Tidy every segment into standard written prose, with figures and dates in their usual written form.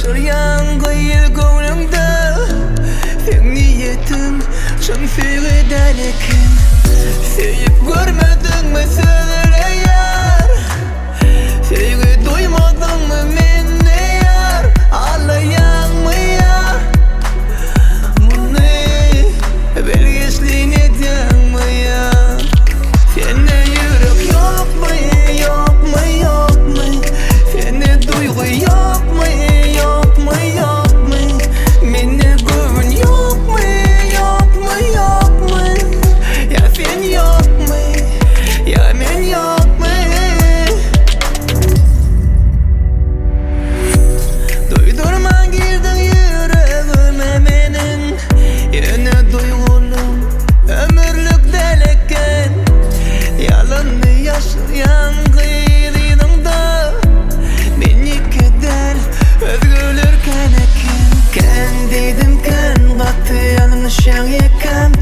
yaşayan kıyıl koynumda. Sen niyetin çın sevgiden ekin. Sevip görmedin mi söyle yar? Sevgi duymadın mı minne yar? Ağlayan mı yar? Bunu belgesliğin eden mi yar? Sende yürek yok mu, yok mu, yok mu? Sende duygu yok mu, yok mu, yok mu? Minne güven yok mu, yok mu, yok mu? Ya sen yok mu, ya men yok mu? Duydurma girdin yüreğime menin. Yine duygulum ömürlük deleken. Yalanını yaşayan kıyıdığında beni keder özgürlürken ekin. Kendiydin kan baktı yanlışan yakan.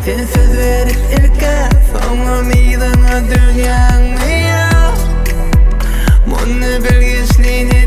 Sen söz verip ilke sonra midana dünyan mı ya? Bunu belgesliğini